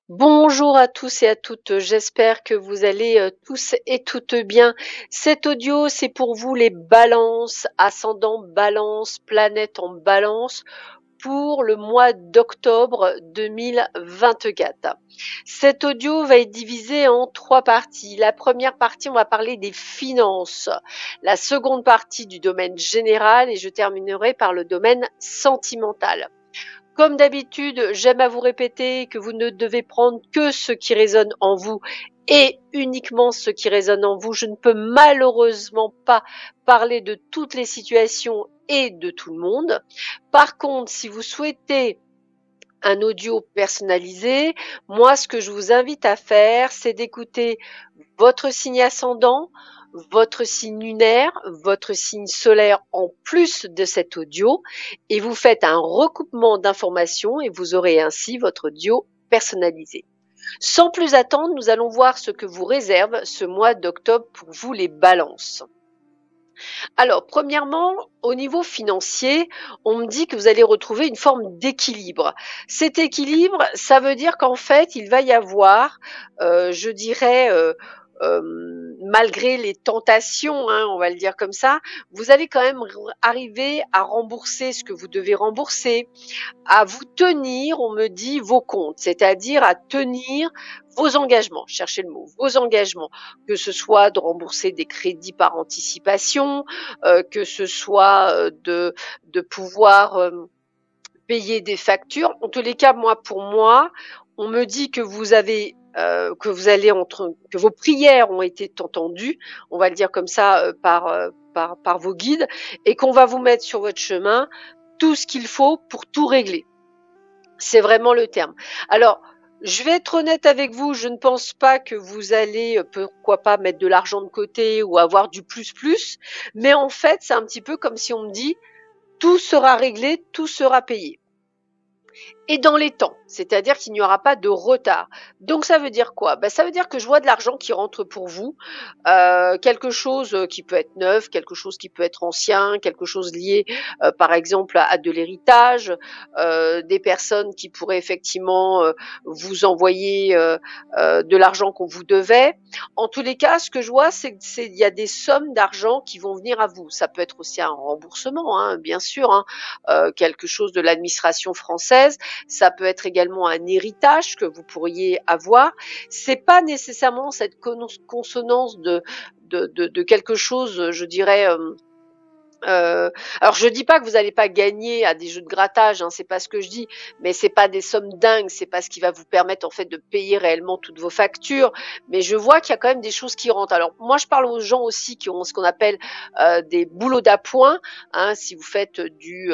Bonjour à tous et à toutes, j'espère que vous allez tous et toutes bien. Cet audio, c'est pour vous les balances, ascendant balance, planète en balance, pour le mois d'octobre 2024. Cet audio va être divisé en trois parties. La première partie, on va parler des finances. La seconde partie du domaine général et je terminerai par le domaine sentimental. Comme d'habitude, j'aime à vous répéter que vous ne devez prendre que ce qui résonne en vous et uniquement ce qui résonne en vous. Je ne peux malheureusement pas parler de toutes les situations et de tout le monde. Par contre, si vous souhaitez un audio personnalisé, moi, ce que je vous invite à faire, c'est d'écouter votre signe ascendant, votre signe lunaire, votre signe solaire en plus de cet audio et vous faites un recoupement d'informations et vous aurez ainsi votre audio personnalisé. Sans plus attendre, nous allons voir ce que vous réserve ce mois d'octobre pour vous les balances. Alors, premièrement, au niveau financier, on me dit que vous allez retrouver une forme d'équilibre. Cet équilibre, ça veut dire qu'en fait, il va y avoir, je dirais, malgré les tentations, hein, on va le dire comme ça, vous allez quand même arriver à rembourser ce que vous devez rembourser, à vous tenir, on me dit, vos comptes, c'est-à-dire à tenir vos engagements, cherchez le mot, vos engagements, que ce soit de rembourser des crédits par anticipation, que ce soit de pouvoir payer des factures. En tous les cas, moi, pour moi, on me dit que vous avez que vous allez que vos prières ont été entendues, on va le dire comme ça par vos guides, et qu'on va vous mettre sur votre chemin tout ce qu'il faut pour tout régler. C'est vraiment le terme. Alors, je vais être honnête avec vous, je ne pense pas que vous allez, pourquoi pas, mettre de l'argent de côté ou avoir du plus, mais en fait, c'est un petit peu comme si on me dit, tout sera réglé, tout sera payé et dans les temps, c'est-à-dire qu'il n'y aura pas de retard. Donc ça veut dire quoi? Ça veut dire que je vois de l'argent qui rentre pour vous, quelque chose qui peut être neuf, quelque chose qui peut être ancien, quelque chose lié par exemple à de l'héritage, des personnes qui pourraient effectivement vous envoyer de l'argent qu'on vous devait. En tous les cas, ce que je vois, c'est qu'il y a des sommes d'argent qui vont venir à vous. Ça peut être aussi un remboursement, hein, bien sûr, hein, quelque chose de l'administration française. Ça peut être également un héritage que vous pourriez avoir. C'est pas nécessairement cette consonance de quelque chose, je dirais. Alors je dis pas que vous n'allez pas gagner à des jeux de grattage, hein, c'est pas ce que je dis, mais c'est pas des sommes dingues, c'est pas ce qui va vous permettre en fait de payer réellement toutes vos factures. Mais je vois qu'il y a quand même des choses qui rentrent. Alors moi je parle aux gens aussi qui ont ce qu'on appelle des boulots d'appoint. Hein, si vous faites du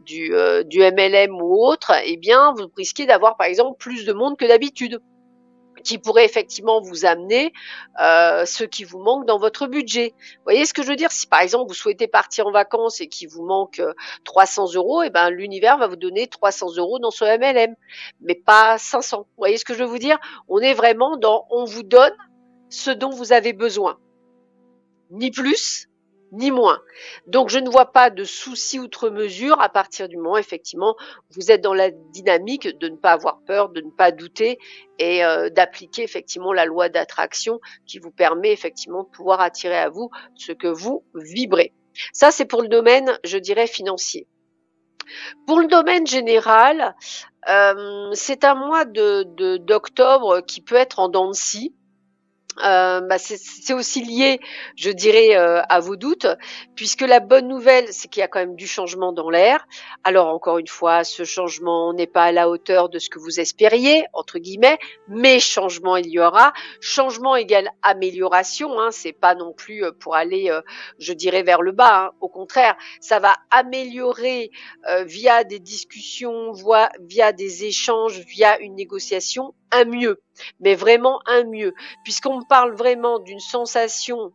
MLM ou autre, eh bien vous risquez d'avoir par exemple plus de monde que d'habitude, qui pourrait effectivement vous amener ce qui vous manque dans votre budget. Vous voyez ce que je veux dire? Si par exemple vous souhaitez partir en vacances et qu'il vous manque 300 euros, eh ben l'univers va vous donner 300 euros dans son MLM, mais pas 500. Vous voyez ce que je veux vous dire? On est vraiment dans on vous donne ce dont vous avez besoin, ni plus ni moins. Donc je ne vois pas de souci outre mesure à partir du moment effectivement vous êtes dans la dynamique de ne pas avoir peur, de ne pas douter et d'appliquer effectivement la loi d'attraction qui vous permet effectivement de pouvoir attirer à vous ce que vous vibrez. Ça c'est pour le domaine, je dirais, financier. Pour le domaine général, c'est un mois d'octobre qui peut être en dents de scie. C'est aussi lié, je dirais, à vos doutes, puisque la bonne nouvelle, c'est qu'il y a quand même du changement dans l'air. Alors encore une fois, ce changement n'est pas à la hauteur de ce que vous espériez, entre guillemets, mais changement il y aura. Changement égale amélioration, hein, c'est pas non plus pour aller, je dirais, vers le bas. Hein. Au contraire, ça va améliorer via des discussions, via des échanges, via une négociation, un mieux, mais vraiment un mieux, puisqu'on parle vraiment d'une sensation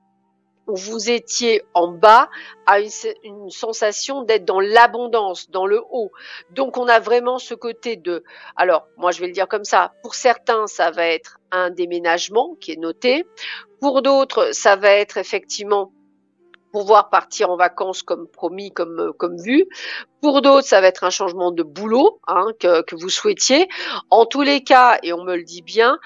où vous étiez en bas à une sensation d'être dans l'abondance, dans le haut. Donc on a vraiment ce côté de, alors moi je vais le dire comme ça, pour certains ça va être un déménagement qui est noté, pour d'autres ça va être effectivement pouvoir partir en vacances comme promis, comme vu. Pour d'autres, ça va être un changement de boulot que vous souhaitiez. En tous les cas, et on me le dit bien,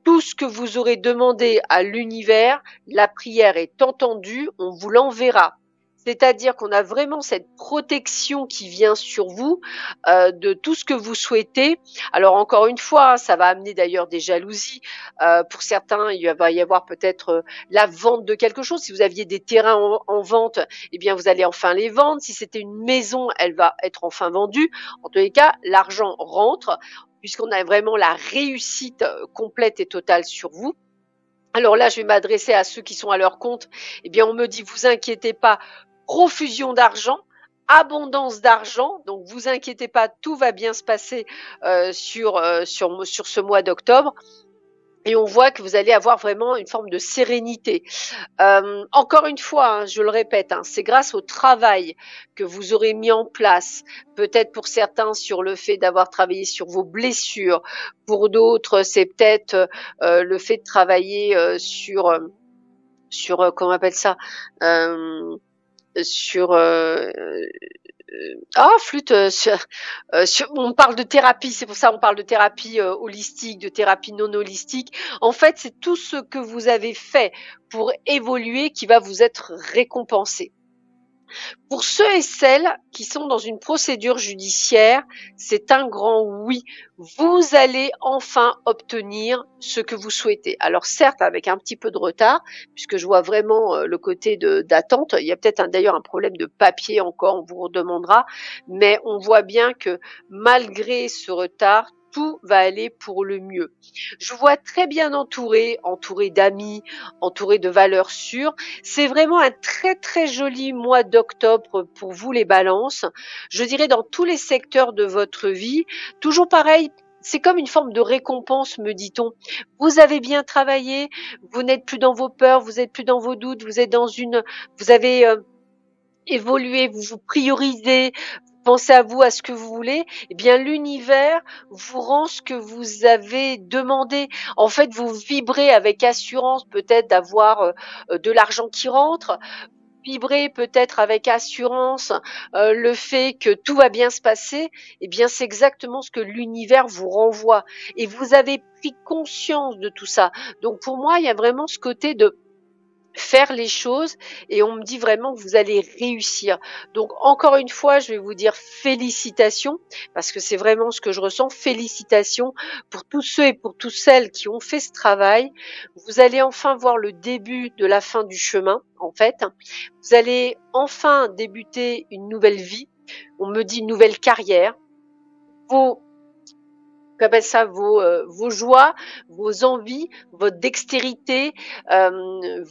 tout ce que vous aurez demandé à l'univers, la prière est entendue, on vous l'enverra. C'est-à-dire qu'on a vraiment cette protection qui vient sur vous de tout ce que vous souhaitez. Alors encore une fois, ça va amener d'ailleurs des jalousies. Pour certains, il va y avoir peut-être la vente de quelque chose. Si vous aviez des terrains en vente, eh bien vous allez enfin les vendre. Si c'était une maison, elle va être enfin vendue. En tous les cas, l'argent rentre puisqu'on a vraiment la réussite complète et totale sur vous. Alors là, je vais m'adresser à ceux qui sont à leur compte. Eh bien, on me dit, vous inquiétez pas, profusion d'argent, abondance d'argent. Donc, vous inquiétez pas, tout va bien se passer sur ce mois d'octobre. Et on voit que vous allez avoir vraiment une forme de sérénité. Encore une fois, je le répète, c'est grâce au travail que vous aurez mis en place, peut-être pour certains sur le fait d'avoir travaillé sur vos blessures, pour d'autres c'est peut-être le fait de travailler sur comment on appelle ça, sur flûte, on parle de thérapie, c'est pour ça qu'on parle de thérapie holistique, de thérapie non holistique. En fait, c'est tout ce que vous avez fait pour évoluer qui va vous être récompensé. Pour ceux et celles qui sont dans une procédure judiciaire, c'est un grand oui. Vous allez enfin obtenir ce que vous souhaitez. Alors certes, avec un petit peu de retard, puisque je vois vraiment le côté d'attente. Il y a peut-être d'ailleurs un problème de papier encore, on vous redemandera. Mais on voit bien que malgré ce retard, tout va aller pour le mieux. Je vois très bien entouré d'amis, entouré de valeurs sûres. C'est vraiment un très très joli mois d'octobre pour vous les balances. Je dirais dans tous les secteurs de votre vie. Toujours pareil, c'est comme une forme de récompense, me dit-on. Vous avez bien travaillé, vous n'êtes plus dans vos peurs, vous n'êtes plus dans vos doutes, vous avez évolué, vous vous priorisez, pensez à vous, à ce que vous voulez, eh bien l'univers vous rend ce que vous avez demandé. En fait, vous vibrez avec assurance peut-être d'avoir de l'argent qui rentre, vibrez peut-être avec assurance le fait que tout va bien se passer, eh bien c'est exactement ce que l'univers vous renvoie. Et vous avez pris conscience de tout ça. Donc pour moi, il y a vraiment ce côté de faire les choses et on me dit vraiment que vous allez réussir. Donc encore une fois, je vais vous dire félicitations parce que c'est vraiment ce que je ressens. Félicitations pour tous ceux et pour toutes celles qui ont fait ce travail. Vous allez enfin voir le début de la fin du chemin en fait. Vous allez enfin débuter une nouvelle vie. On me dit une nouvelle carrière. Qu'appelle ça, vos joies, vos envies, votre dextérité,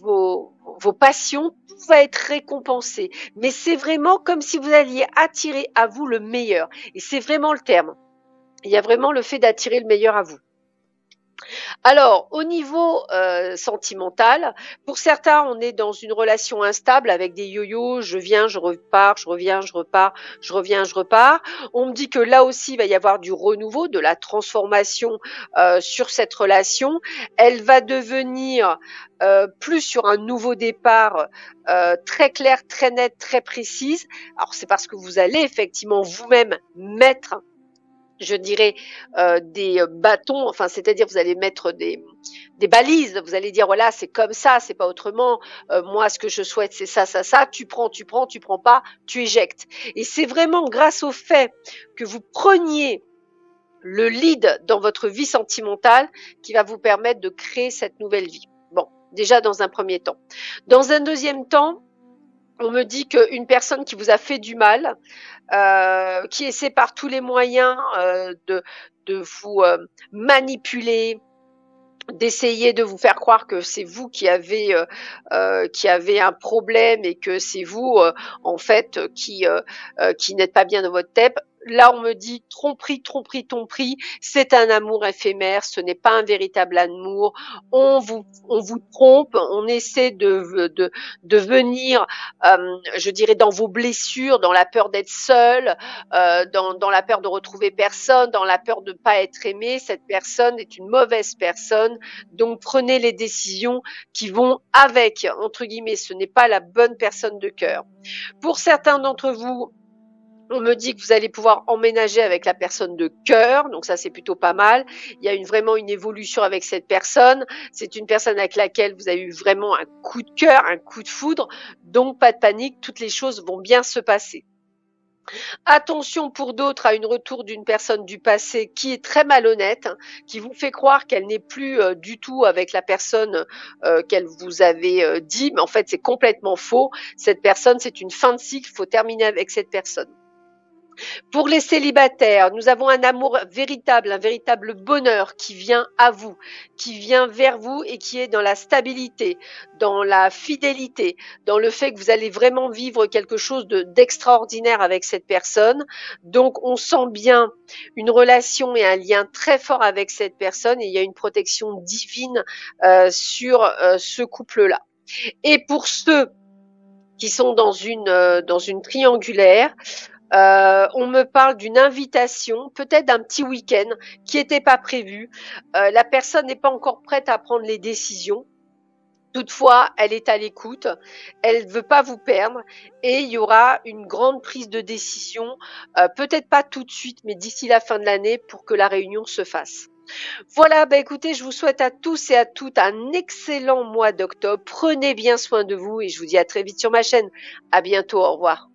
vos passions, tout va être récompensé. Mais c'est vraiment comme si vous alliez attirer à vous le meilleur. Et c'est vraiment le terme. Il y a vraiment le fait d'attirer le meilleur à vous. Alors, au niveau sentimental, pour certains, on est dans une relation instable avec des yo-yo, je viens, je repars, je reviens, je repars, je reviens, je repars. On me dit que là aussi, il va y avoir du renouveau, de la transformation sur cette relation. Elle va devenir plus sur un nouveau départ très clair, très net, très précise. Alors, c'est parce que vous allez effectivement vous-même mettre je dirais des bâtons, enfin c'est-à-dire vous allez mettre des balises, vous allez dire voilà c'est comme ça, c'est pas autrement, moi ce que je souhaite c'est ça, ça, ça, tu prends pas, tu éjectes. Et c'est vraiment grâce au fait que vous preniez le lead dans votre vie sentimentale qui va vous permettre de créer cette nouvelle vie. Bon, déjà dans un premier temps. Dans un deuxième temps, on me dit qu'une personne qui vous a fait du mal, qui essaie par tous les moyens de vous manipuler, d'essayer de vous faire croire que c'est vous qui avez un problème et que c'est vous en fait qui n'êtes pas bien dans votre tête. Là, on me dit tromperie, tromperie, tromperie, c'est un amour éphémère, ce n'est pas un véritable amour. On vous trompe, on essaie de venir, je dirais, dans vos blessures, dans la peur d'être seul, dans la peur de retrouver personne, dans la peur de ne pas être aimé. Cette personne est une mauvaise personne, donc prenez les décisions qui vont avec, entre guillemets, ce n'est pas la bonne personne de cœur. Pour certains d'entre vous, on me dit que vous allez pouvoir emménager avec la personne de cœur, donc ça c'est plutôt pas mal. Il y a vraiment une évolution avec cette personne. C'est une personne avec laquelle vous avez eu vraiment un coup de cœur, un coup de foudre, donc pas de panique, toutes les choses vont bien se passer. Attention pour d'autres à une retour d'une personne du passé qui est très malhonnête, qui vous fait croire qu'elle n'est plus du tout avec la personne qu'elle vous avait dit, mais en fait c'est complètement faux. Cette personne, c'est une fin de cycle, il faut terminer avec cette personne. Pour les célibataires, nous avons un amour véritable, un véritable bonheur qui vient à vous, qui vient vers vous et qui est dans la stabilité, dans la fidélité, dans le fait que vous allez vraiment vivre quelque chose d'extraordinaire avec cette personne. Donc, on sent bien une relation et un lien très fort avec cette personne et il y a une protection divine sur ce couple-là. Et pour ceux qui sont dans une triangulaire, on me parle d'une invitation, peut-être d'un petit week-end qui n'était pas prévu. La personne n'est pas encore prête à prendre les décisions. Toutefois, elle est à l'écoute, elle ne veut pas vous perdre et il y aura une grande prise de décision, peut-être pas tout de suite, mais d'ici la fin de l'année pour que la réunion se fasse. Voilà, bah écoutez, je vous souhaite à tous et à toutes un excellent mois d'octobre. Prenez bien soin de vous et je vous dis à très vite sur ma chaîne. À bientôt, au revoir.